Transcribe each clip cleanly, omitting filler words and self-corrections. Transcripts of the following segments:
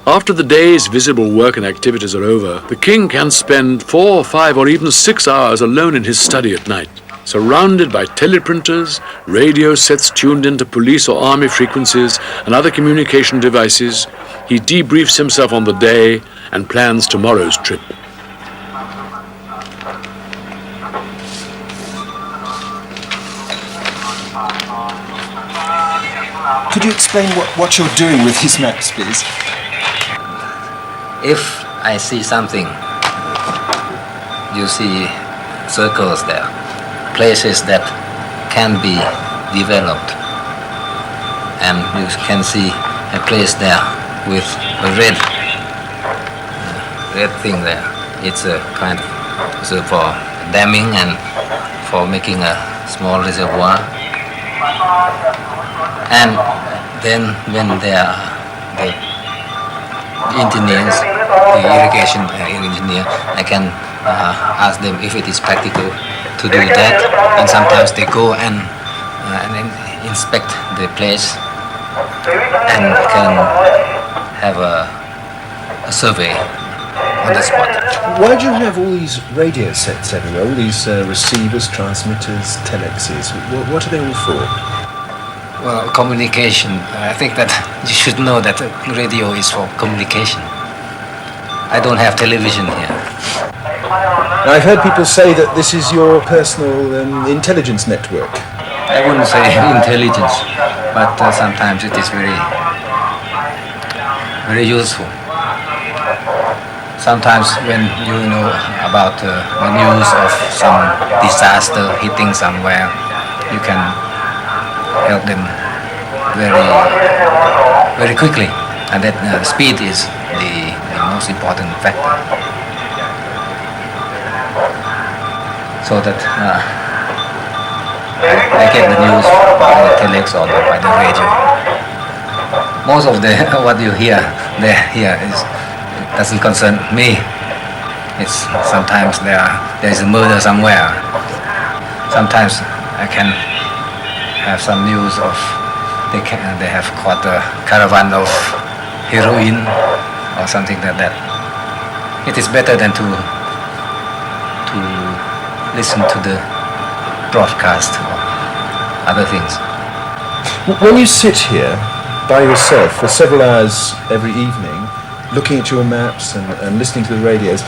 After the day's visible work and activities are over, the king can spend 4, 5, or even 6 hours alone in his study at night. Surrounded by teleprinters, radio sets tuned into police or army frequencies, and other communication devices, he debriefs himself on the day and plans tomorrow's trip. Could you explain what you're doing with these maps, please? If I see something, you see circles there, places that can be developed, and you can see a place there with a red thing there. It's a kind of for damming and for making a small reservoir. And then when there are the engineers, the irrigation engineer, I can ask them if it is practical to do that, and sometimes they go and inspect the place and can have a survey on the spot. Why do you have all these radio sets everywhere, all these receivers, transmitters, telexes? What are they all for? Well, communication. I think that you should know that radio is for communication. I don't have television here. I've heard people say that this is your personal intelligence network. I wouldn't say intelligence, but sometimes it is very, very useful. Sometimes when you know about the news of some disaster hitting somewhere, you can help them very, very quickly, and that speed is the most important factor. So that I get the news by the telex or by the radio. Most of the what you hear here doesn't concern me. It's sometimes there is a murder somewhere. Sometimes I can have some news of they have caught a caravan of heroin or something like that. It is better than to listen to the broadcast or other things. When you sit here by yourself for several hours every evening, looking at your maps and listening to the radios,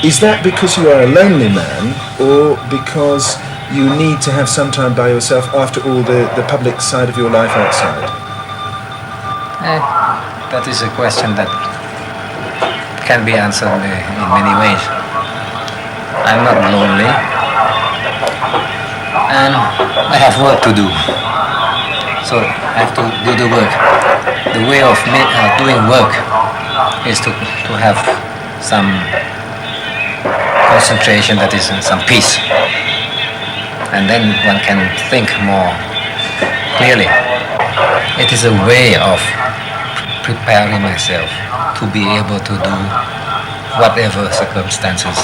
is that because you are a lonely man, or because you need to have some time by yourself after all the public side of your life outside? That is a question that can be answered in many ways. I'm not lonely, and I have work to do, so I have to do the work. The way of doing work is to have some concentration, that is some peace, and then one can think more clearly. It is a way of preparing myself to be able to do whatever circumstances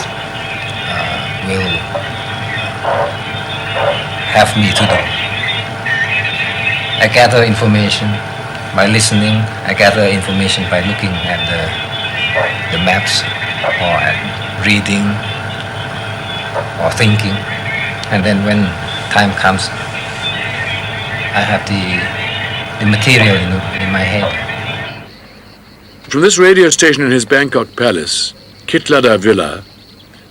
will have me to do. I gather information by listening. I gather information by looking at the maps, or at reading, or thinking. And then when time comes, I have the material in my head. From this radio station in his Bangkok palace, Kitlada Villa,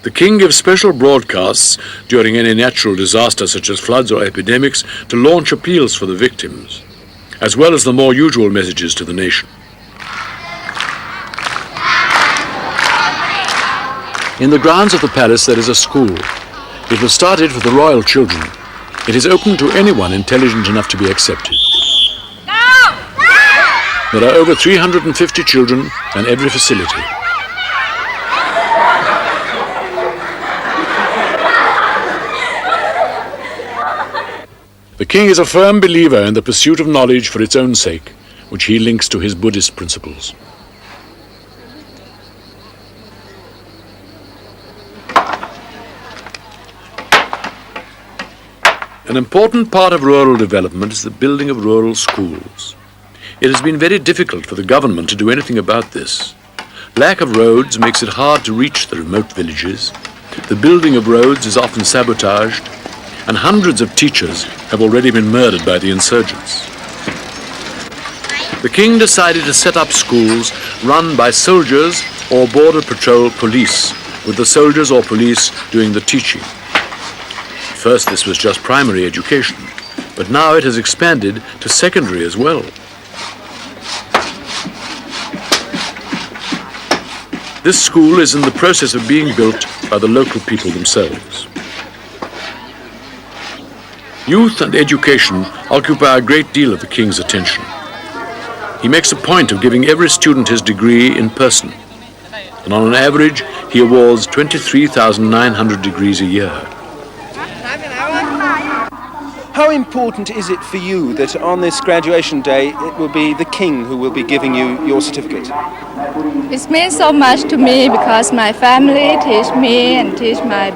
the king gives special broadcasts during any natural disaster such as floods or epidemics to launch appeals for the victims, as well as the more usual messages to the nation. In the grounds of the palace there is a school. It was started for the royal children. It is open to anyone intelligent enough to be accepted. There are over 350 children and every facility. The king is a firm believer in the pursuit of knowledge for its own sake, which he links to his Buddhist principles. An important part of rural development is the building of rural schools. It has been very difficult for the government to do anything about this. Lack of roads makes it hard to reach the remote villages. The building of roads is often sabotaged, and hundreds of teachers have already been murdered by the insurgents. The king decided to set up schools run by soldiers or border patrol police, with the soldiers or police doing the teaching. At first this was just primary education, but now it has expanded to secondary as well. This school is in the process of being built by the local people themselves. Youth and education occupy a great deal of the king's attention. He makes a point of giving every student his degree in person, and on an average, he awards 23,900 degrees a year. How important is it for you that on this graduation day it will be the king who will be giving you your certificate? It means so much to me because my family teach me and teach my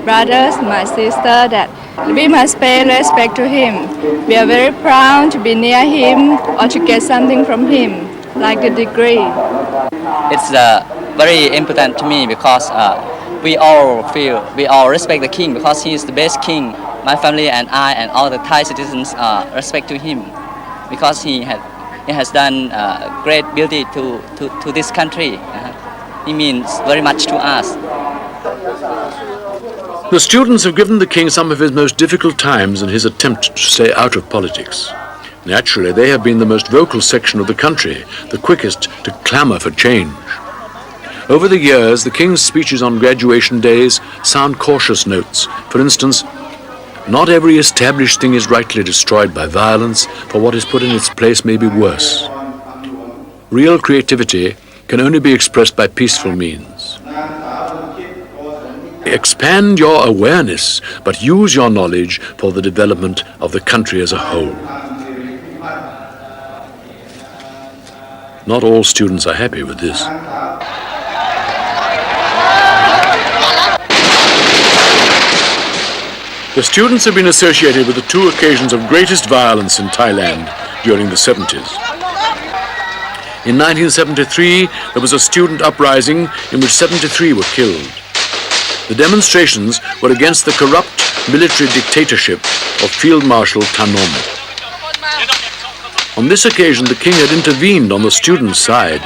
brothers, my sister that we must pay respect to him. We are very proud to be near him or to get something from him, like the degree. It's very important to me because we all respect the king because he is the best king. My family and I and all the Thai citizens respect to him because he has done great beauty to this country. He means very much to us. The students have given the king some of his most difficult times in his attempt to stay out of politics. Naturally, they have been the most vocal section of the country, the quickest to clamour for change. Over the years, the king's speeches on graduation days sound cautious notes. For instance, not every established thing is rightly destroyed by violence, for what is put in its place may be worse. Real creativity can only be expressed by peaceful means. Expand your awareness, but use your knowledge for the development of the country as a whole. Not all students are happy with this. The students have been associated with the two occasions of greatest violence in Thailand during the 70s. In 1973, there was a student uprising in which 73 were killed. The demonstrations were against the corrupt military dictatorship of Field Marshal Thanom. On this occasion, the king had intervened on the students' side,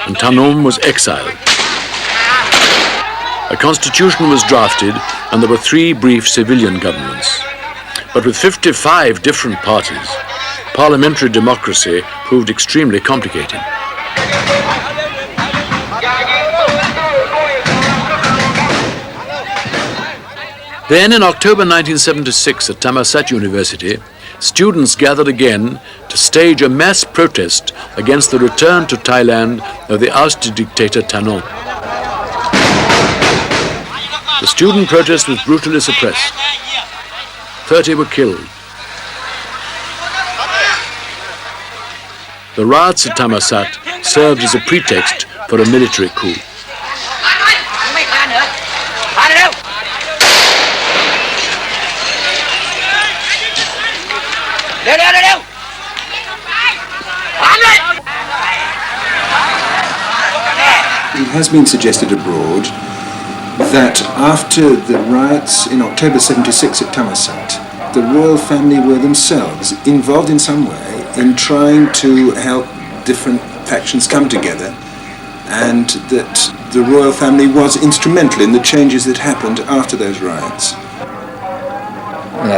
and Thanom was exiled. A constitution was drafted, and there were 3 brief civilian governments. But with 55 different parties, parliamentary democracy proved extremely complicated. Then in October 1976 at Thammasat University, students gathered again to stage a mass protest against the return to Thailand of the ousted dictator Thanom. The student protest was brutally suppressed. 30 were killed. The riots at Thammasat served as a pretext for a military coup. It has been suggested abroad that after the riots in October 76 at Thammasat, the royal family were themselves involved in some way in trying to help different factions come together, and that the royal family was instrumental in the changes that happened after those riots.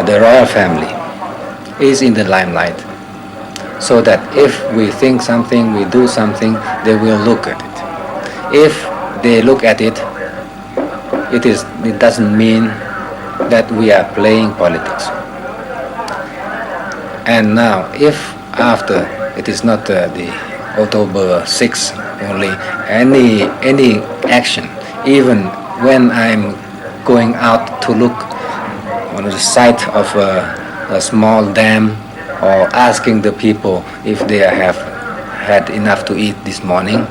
The royal family is in the limelight, so that if we think something, we do something, they will look at it. If they look at it, it doesn't mean that we are playing politics. And now, if after it is not the October 6 only, any action, even when I'm going out to look on the site of a small dam, or asking the people if they have had enough to eat this morning,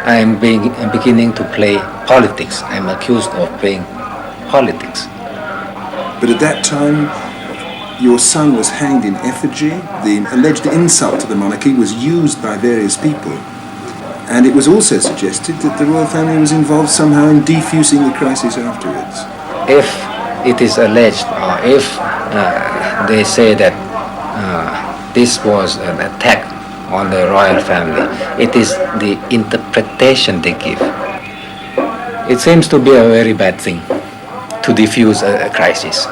I'm beginning to play politics. I'm accused of playing politics. But at that time, your son was hanged in effigy. The alleged insult to the monarchy was used by various people. And it was also suggested that the royal family was involved somehow in defusing the crisis afterwards. If it is alleged, or if they say that this was an attack on the royal family, it is the interpretation they give. It seems to be a very bad thing to defuse a crisis,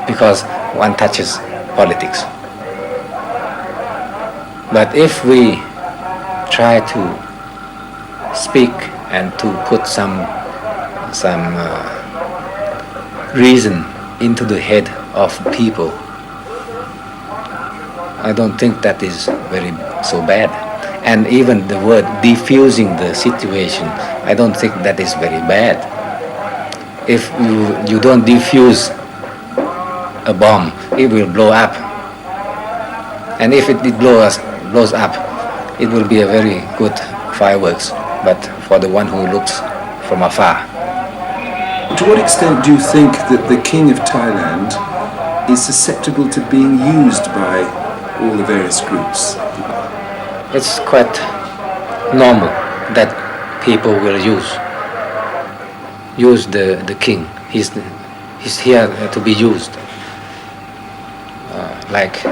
because one touches politics. But if we try to speak and to put some reason into the head of people, I don't think that is very so bad. And even the word defusing the situation, I don't think that is very bad. If you don't defuse a bomb, it will blow up. And if it blows up, it will be a very good fireworks, but for the one who looks from afar. To what extent do you think that the King of Thailand is susceptible to being used by all the various groups? It's quite normal that people will use the king. He's here to be used. Like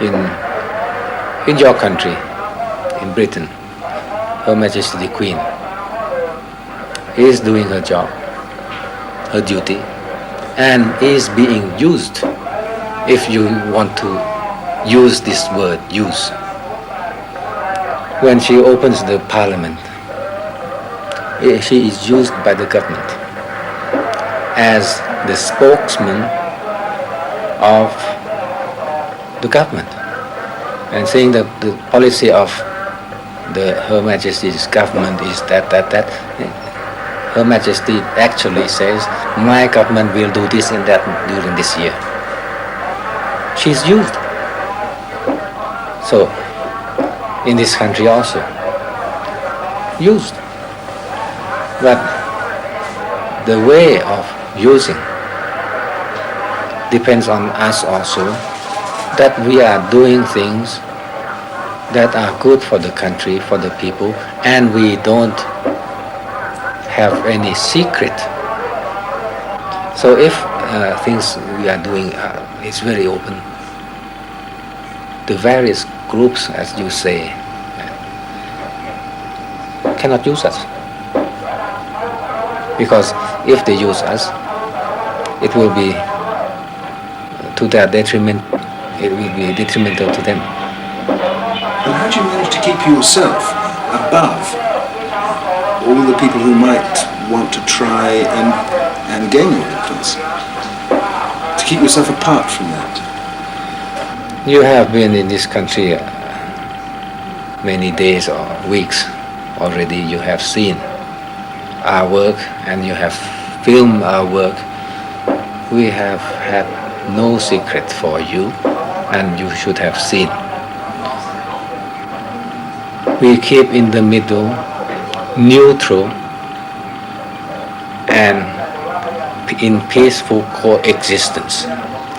in your country, in Britain, Her Majesty the Queen is doing her job, her duty, and is being used, if you want to use this word, use. When she opens the parliament, she is used by the government as the spokesman of the government, and saying that the policy of Her Majesty's government is that. Her Majesty actually says, my government will do this and that during this year. She's used. So, in this country also, used. But the way of using depends on us also, that we are doing things that are good for the country, for the people, and we don't have any secret. So if things we are doing is very open, the various groups, as you say, cannot use us. Because if they use us, it will be to their detriment, it will be detrimental to them. And how do you manage to keep yourself above all the people who might want to try and gain your influence? To keep yourself apart from that? You have been in this country many days or weeks already. You have seen our work and you have filmed our work. We have had no secret for you, and you should have seen. We keep in the middle, neutral, and in peaceful coexistence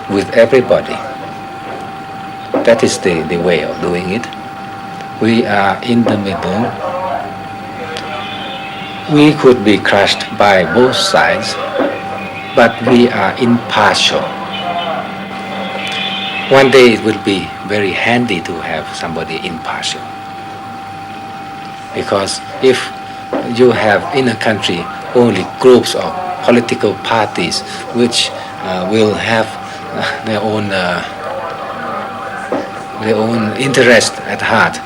with everybody. That is the way of doing it. We are in the middle. We could be crushed by both sides, but we are impartial. One day it will be very handy to have somebody impartial. Because if you have in a country only groups of political parties which will have their own interest at heart,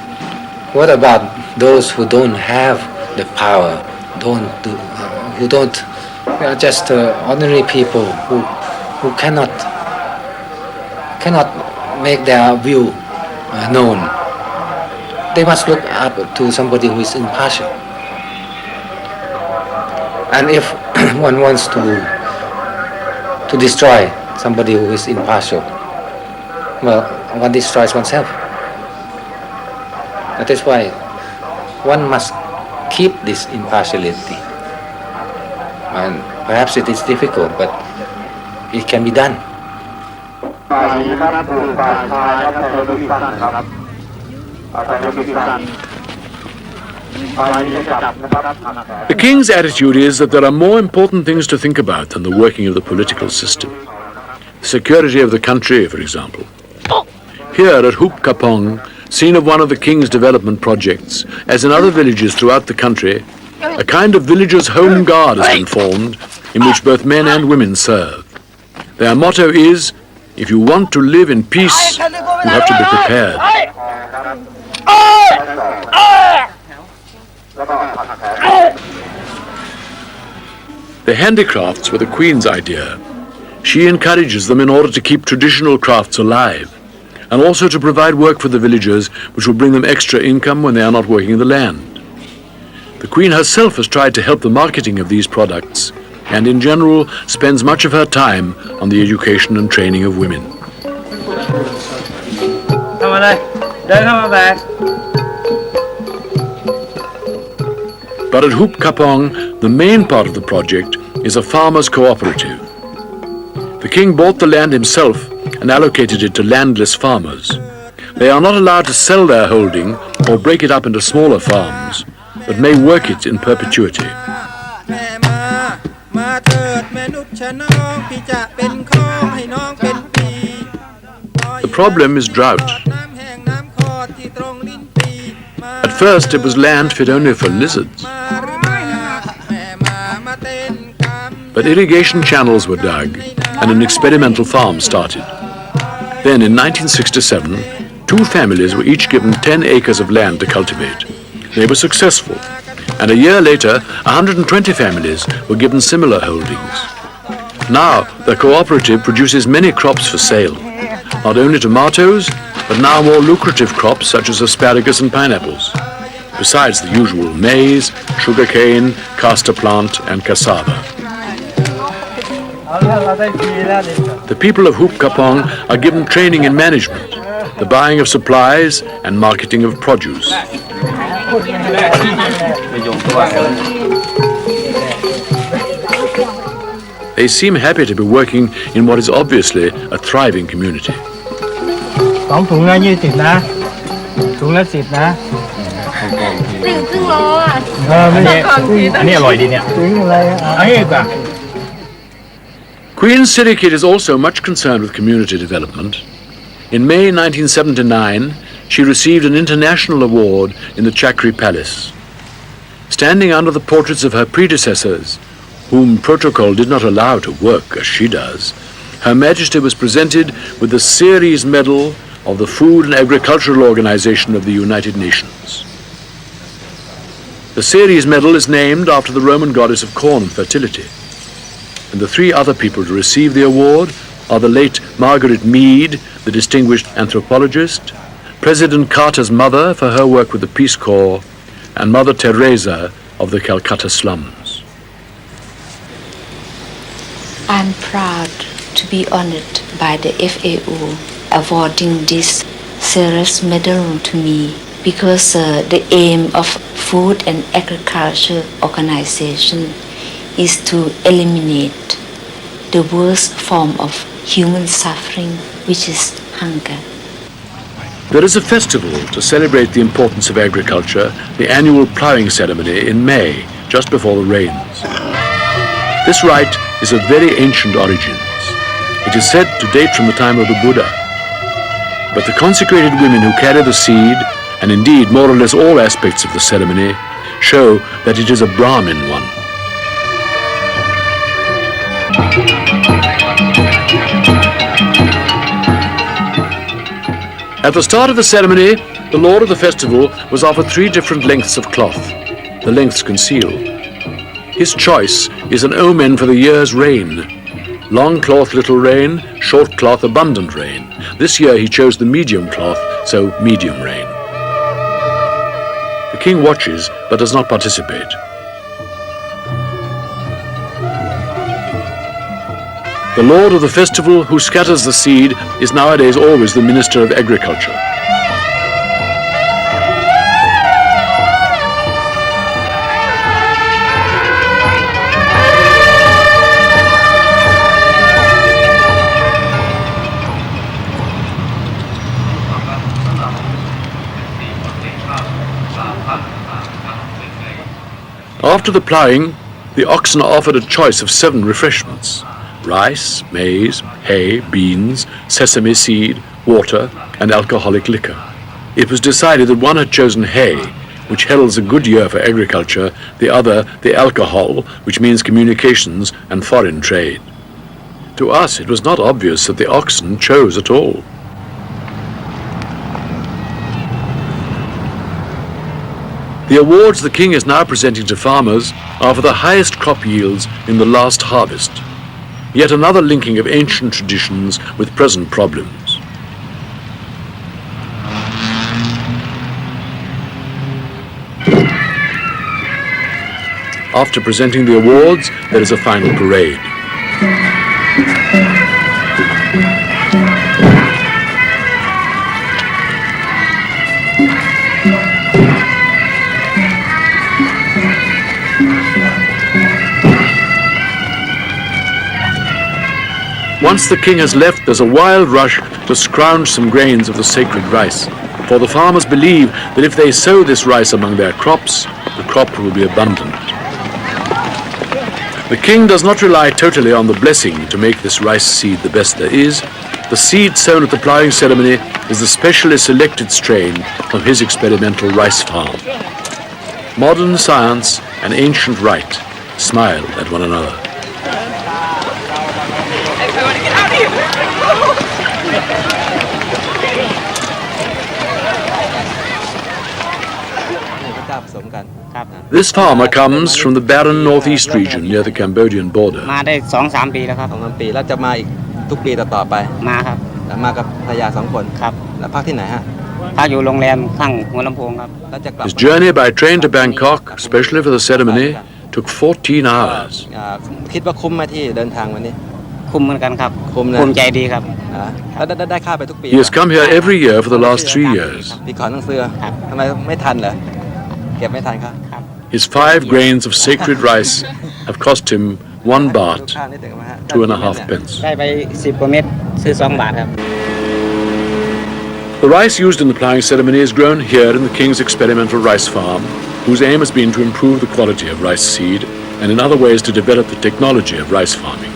what about those who don't have the power, who don't, they are just ordinary people who cannot make their view known? They must look up to somebody who is impartial. And if one wants to destroy somebody who is impartial, well, one destroys oneself. That is why one must keep this impartiality. And perhaps it is difficult, but it can be done. The king's attitude is that there are more important things to think about than the working of the political system. The security of the country, for example. Here at Hoop Kapong, scene of one of the king's development projects, as in other villages throughout the country, a kind of villagers' home guard has been formed in which both men and women serve. Their motto is, if you want to live in peace, you have to be prepared. The handicrafts were the Queen's idea. She encourages them in order to keep traditional crafts alive, and also to provide work for the villagers which will bring them extra income when they are not working the land. The Queen herself has tried to help the marketing of these products, and in general spends much of her time on the education and training of women. But at Hoop Kapong, the main part of the project is a farmers' cooperative. The king bought the land himself and allocated it to landless farmers. They are not allowed to sell their holding or break it up into smaller farms, but may work it in perpetuity. The problem is drought. At first it was land fit only for lizards. But irrigation channels were dug and an experimental farm started. Then in 1967, 2 families were each given 10 acres of land to cultivate. They were successful, and a year later, 120 families were given similar holdings. Now, the cooperative produces many crops for sale, not only tomatoes, but now more lucrative crops such as asparagus and pineapples, besides the usual maize, sugarcane, castor plant, and cassava. The people of Hoop Kapong are given training in management, the buying of supplies, and marketing of produce. They seem happy to be working in what is obviously a thriving community. Queen Sirikit is also much concerned with community development. In May 1979, she received an international award in the Chakri Palace. Standing under the portraits of her predecessors, whom protocol did not allow to work as she does, Her Majesty was presented with the Ceres Medal of the Food and Agricultural Organization of the United Nations. The Ceres Medal is named after the Roman goddess of corn and fertility. And the 3 other people to receive the award are the late Margaret Mead, the distinguished anthropologist, President Carter's mother for her work with the Peace Corps, and Mother Teresa of the Calcutta slums. I'm proud to be honored by the FAO awarding this Ceres Medal to me because the aim of Food and Agriculture Organization is to eliminate the worst form of human suffering, which is hunger. There is a festival to celebrate the importance of agriculture, the annual ploughing ceremony in May, just before the rains. This rite is of very ancient origins. It is said to date from the time of the Buddha. But the consecrated women who carry the seed, and indeed more or less all aspects of the ceremony, show that it is a Brahmin one. At the start of the ceremony, the lord of the festival was offered 3 different lengths of cloth, the lengths concealed. His choice is an omen for the year's rain. Long cloth, little rain; short cloth, abundant rain. This year he chose the medium cloth, so medium rain. The king watches, but does not participate. The lord of the festival who scatters the seed is nowadays always the Minister of Agriculture. After the ploughing, the oxen are offered a choice of 7 refreshments: rice, maize, hay, beans, sesame seed, water, and alcoholic liquor. It was decided that one had chosen hay, which heralds a good year for agriculture, the other the alcohol, which means communications and foreign trade. To us, it was not obvious that the oxen chose at all. The awards the king is now presenting to farmers are for the highest crop yields in the last harvest. Yet another linking of ancient traditions with present problems. After presenting the awards, there is a final parade. Once the king has left, there's a wild rush to scrounge some grains of the sacred rice, for the farmers believe that if they sow this rice among their crops, the crop will be abundant. The king does not rely totally on the blessing to make this rice seed the best there is. The seed sown at the ploughing ceremony is the specially selected strain from his experimental rice farm. Modern science and ancient rite smile at one another. This farmer comes from the barren northeast region near the Cambodian border. มาได้ 2-3 ปีแล้วครับ 2-3 ปีแล้วจะมาอีกทุกปีต่อไป มาครับ มากับภรรยา2 คน ครับ แล้วพักที่ไหนฮะ พักอยู่โรงแรมข้างหัวลำโพงครับ แล้วจะกลับ His journey by train to Bangkok, especially for the ceremony, took 14 hours. คิดว่าคุ้มไหมที่เดินทางวันนี้ คุ้มเหมือนกันครับ คุ้มนะ ภูมิใจดีครับ แล้วได้ค่าไปทุกปี He has come here every year for the last 3 years. ปีก่อนต้องซื้อทำไมไม่ทันเหรอเก็บไม่ทันครับ His 5 grains of sacred rice have cost him 1 baht, ค่านี่ถึงไหมฮะ 2.5 pence. ได้ไป 10 กว่าเม็ดซื้อ 2 บาทครับ The rice used in the ploughing ceremony is grown here in the king's experimental rice farm, whose aim has been to improve the quality of rice seed and in other ways to develop the technology of rice farming.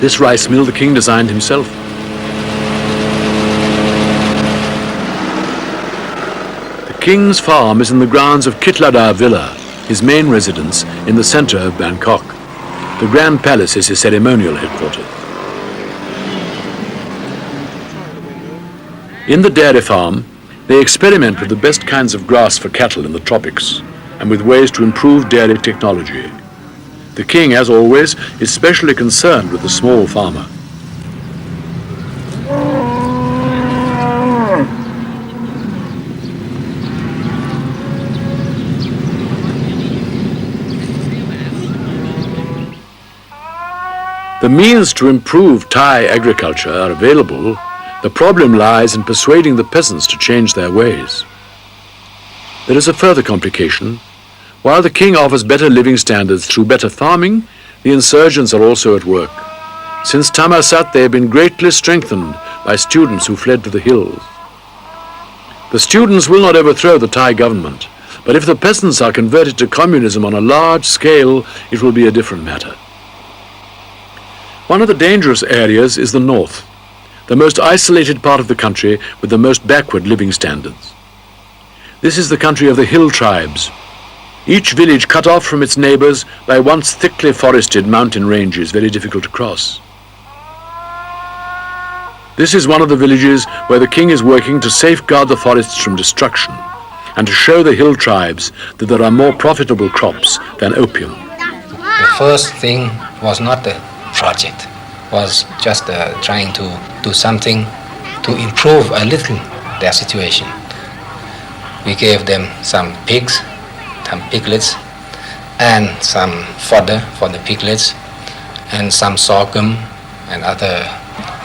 This rice mill the king designed himself. The king's farm is in the grounds of Kitlada Villa, his main residence in the center of Bangkok. The Grand Palace is his ceremonial headquarters. In the dairy farm, they experiment with the best kinds of grass for cattle in the tropics and with ways to improve dairy technology. The king, as always, is specially concerned with the small farmer. The means to improve Thai agriculture are available. The problem lies in persuading the peasants to change their ways. There is a further complication. While the king offers better living standards through better farming, the insurgents are also at work. Since Thammasat, they have been greatly strengthened by students who fled to the hills. The students will not overthrow the Thai government, but if the peasants are converted to communism on a large scale, it will be a different matter. One of the dangerous areas is the north, the most isolated part of the country with the most backward living standards. This is the country of the hill tribes. Each village cut off from its neighbors by once thickly forested mountain ranges, very difficult to cross. This is one of the villages where the king is working to safeguard the forests from destruction and to show the hill tribes that there are more profitable crops than opium. The first thing was not the project, was just trying to do something to improve a little their situation. We gave them some pigs, some piglets, and some fodder for the piglets, and some sorghum and other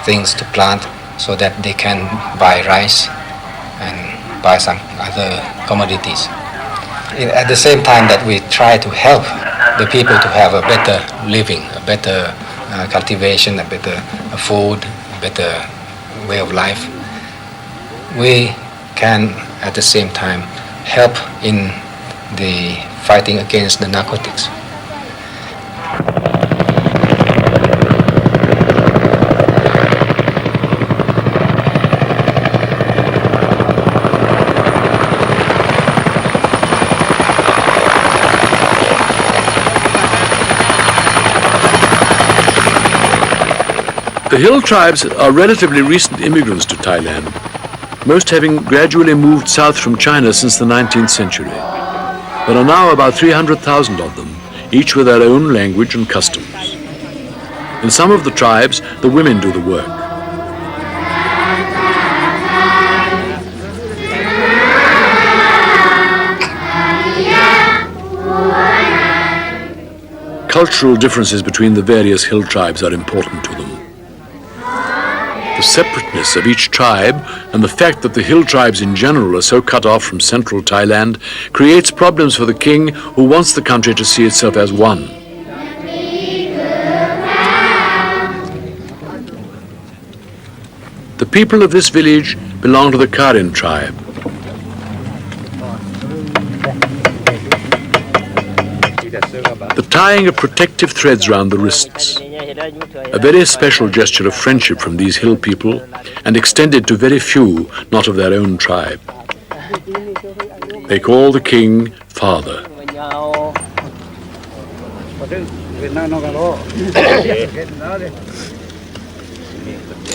things to plant so that they can buy rice and buy some other commodities. At the same time that we try to help the people to have a better living, a better cultivation, a better food, a better way of life, we can at the same time help in the fighting against the narcotics. The hill tribes are relatively recent immigrants to Thailand, most having gradually moved south from China since the 19th century. There are now about 300,000 of them, each with their own language and customs. In some of the tribes, the women do the work. Cultural differences between the various hill tribes are important to them. The separateness of each tribe and the fact that the hill tribes in general are so cut off from central Thailand creates problems for the king, who wants the country to see itself as one. The people of this village belong to the Karen tribe. The tying of protective threads round the wrists, a very special gesture of friendship from these hill people and extended to very few not of their own tribe. They call the king father.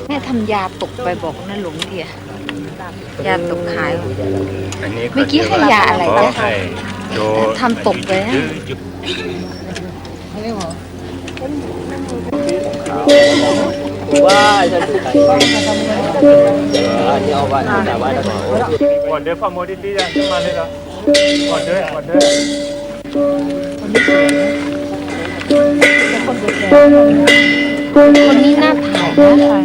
แม่ทำยาตกไปบอกนะหลวงเดียยาตกขายเมื่อกี้ให้ยาอะไรนะทำตกไปนะ คนนี้น่าถ่ายนะ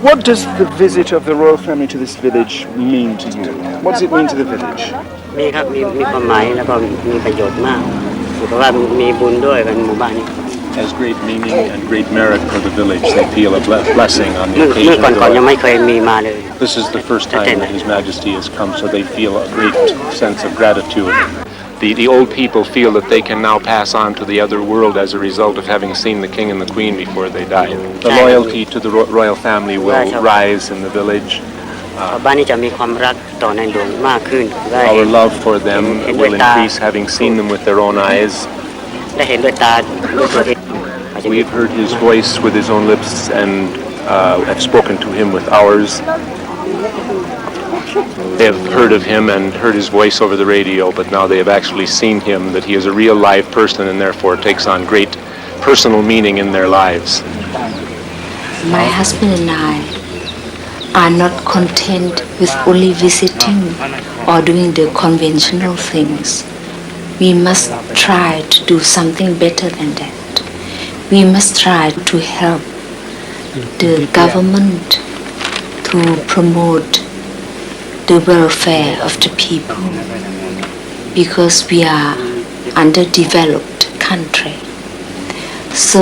What does the visit of the royal family to this village mean to you? What does it mean to the village? มีครับมีความหมายแล้วก็มีประโยชน์มากเพราะว่ามีบุญด้วยกันหมู่บ้านนี้ Has great meaning and great merit for the village. They feel a blessing on the เมื่อ occasion. ก่อนยังไม่เคยมีมาเลย This is the first time that His Majesty has come, so they feel a great sense of gratitude. The old people feel that they can now pass on to the other world as a result of having seen the king and the queen before they died. The loyalty to the royal family will rise in the village. บ้านนี้จะมีความรักต่อในหลวงมากขึ้น Our love for them will increase, having seen them with their own eyes. และเห็นด้วยตาด้วยตัวเอง We've heard his voice with his own lips and have spoken to him with ours. They have heard of him and heard his voice over the radio, but now they have actually seen him, that he is a real live person and therefore takes on great personal meaning in their lives. My husband and I are not content with only visiting or doing the conventional things. We must try to do something better than that. We must try to help the government to promote the welfare of the people, because we are underdeveloped country. So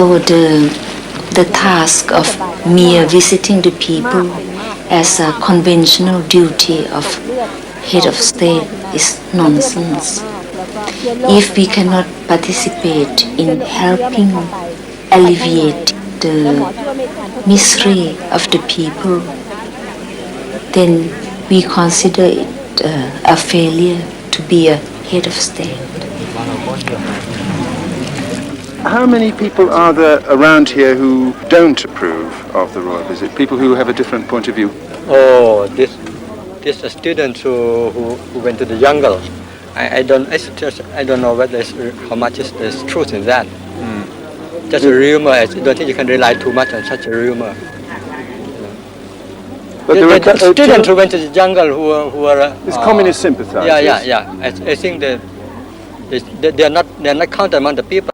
the task of mere visiting the people as a conventional duty of head of state is nonsense. If we cannot participate in helping alleviate the misery of the people, then we consider it a failure to be a head of state. How many people are there around here who don't approve of the royal visit? People who have a different point of view? Oh, this students who went to the jungle. I don't know whether how much is there's truth in that. Just a rumor. I don't think you can rely too much on such a rumor. But there are students who went to the jungle who are it's communist sympathizers. Yeah. I think they are not counted among the people.